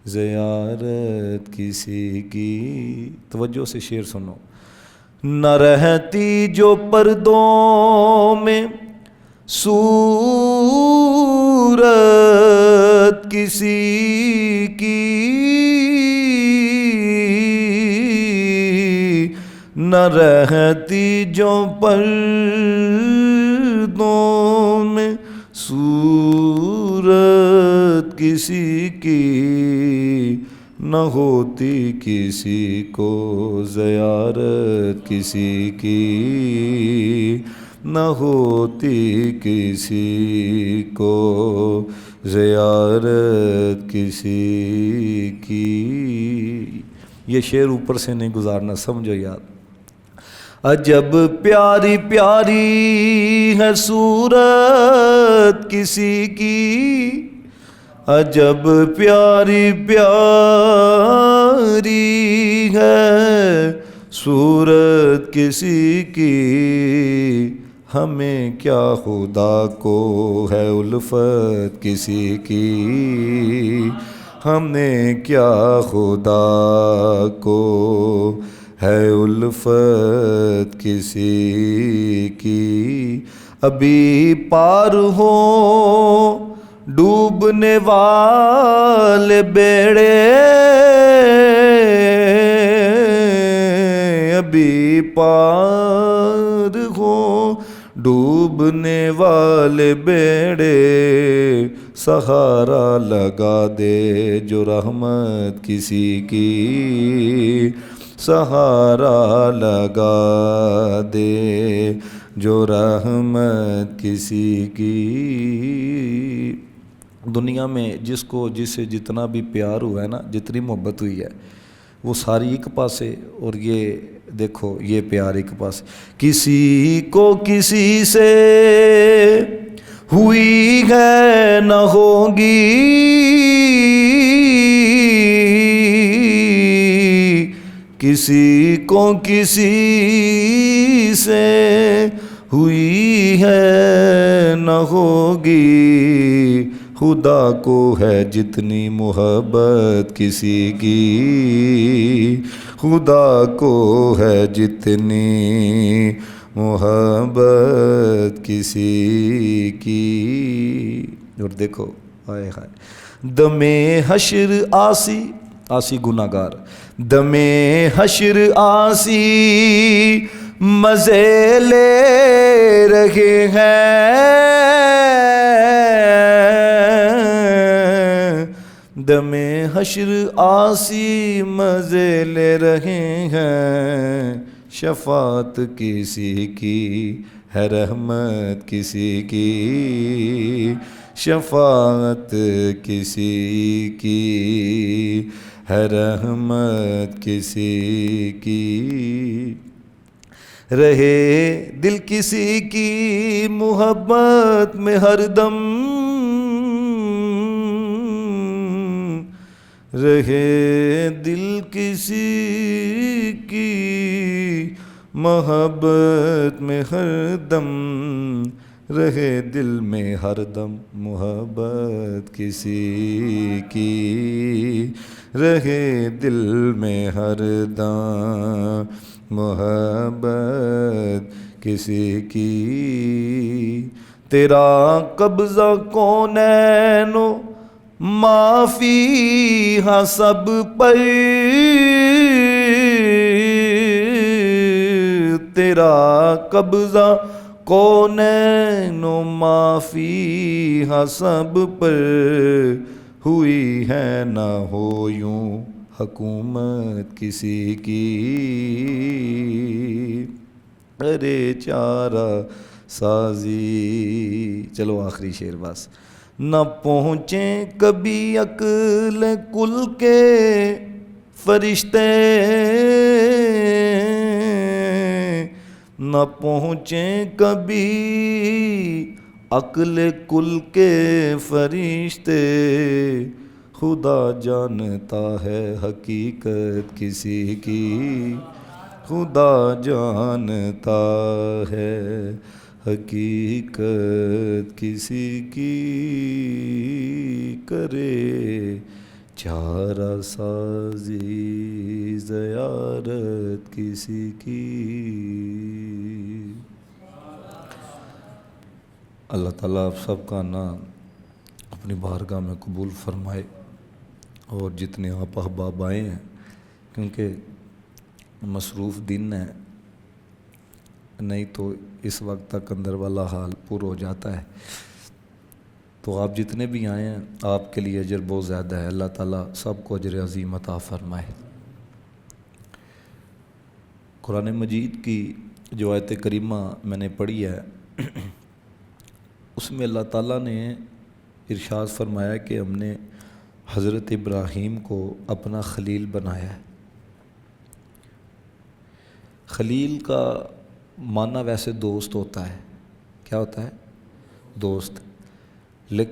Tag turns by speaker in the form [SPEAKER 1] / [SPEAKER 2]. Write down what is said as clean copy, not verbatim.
[SPEAKER 1] زیارت کسی کی. توجہ سے شعر سنو. نہ رہتی جو پردوں میں صورت کسی کی، نہ رہتی جو پردوں میں صورت کسی کی، نہ ہوتی کسی کو زیارت کسی کی، نہ ہوتی کسی کو زیارت کسی کی. یہ شعر اوپر سے نہیں گزارنا، سمجھو یاد. عجب پیاری پیاری ہے صورت کسی کی، عجب پیاری پیاری ہے صورت کسی کی. ہمیں کیا خدا کو ہے الفت کسی کی، ہمیں کیا خدا کو ہے الفت کسی کی. ابھی پار ہو ڈوبنے والے بیڑے، ابھی پار ہو ڈوبنے والے بیڑے، سہارا لگا دے جو رحمت کسی کی، سہارا لگا دے جو رحمت کسی کی. دنیا میں جس کو جسے جتنا بھی پیار ہوا ہے نا، جتنی محبت ہوئی ہے، وہ ساری ایک پاسے، اور یہ دیکھو یہ پیار ایک پاسے. کسی کو کسی سے ہوئی ہے نہ ہوگی، کسی کو کسی سے ہوئی ہے نہ ہوگی. خدا کو ہے جتنی محبت کسی کی، خدا کو ہے جتنی محبت کسی کی. اور دیکھو آئے ہائے دم حشر آسی، آسی گناہگار، دم حشر آسی مزے لے رہے ہیں، دم حشر آسی مزے لے رہے ہیں. شفاعت کسی کی ہے رحمت کسی کی، شفاعت کسی کی ہے رحمت کسی کی. رہے دل کسی کی محبت میں ہر دم، رہے دل کسی کی محبت میں ہر دم، رہے دل میں ہر دم محبت کسی کی، رہے دل میں ہر دم محبت کسی کی. تیرا قبضہ کونین و ما فیہا سب پر، تیرا قبضہ کونین و ما فیہا سب پر، ہوئی ہے نہ ہو یوں حکومت کسی کی. ارے چارہ سازی. چلو آخری شعر بس. نہ پہنچیں کبھی عقل کل کے فرشتے، نہ پہنچیں کبھی عقل کل کے فرشتے. خدا جانتا ہے حقیقت کسی کی، خدا جانتا ہے حقیقت کسی کی کرے چارہ سازی زیارت کسی کی۔ اللہ تعالیٰ آپ سب کا نام اپنی بارگاہ میں قبول فرمائے، اور جتنے آپ احباب آئے ہیں، کیونکہ مصروف دن ہے، نہیں تو اس وقت تک اندر والا حال پر ہو جاتا ہے، تو آپ جتنے بھی آئے ہیں آپ کے لیے اجر بہت زیادہ ہے، اللہ تعالیٰ سب کو اجر عظیم عطا فرمائے۔ قرآن مجید کی جو آیت کریمہ میں نے پڑھی ہے اس میں اللہ تعالیٰ نے ارشاد فرمایا کہ ہم نے حضرت ابراہیم کو اپنا خلیل بنایا ہے۔ خلیل کا معنی ویسے دوست ہوتا ہے، کیا ہوتا ہے؟ دوست، لیکن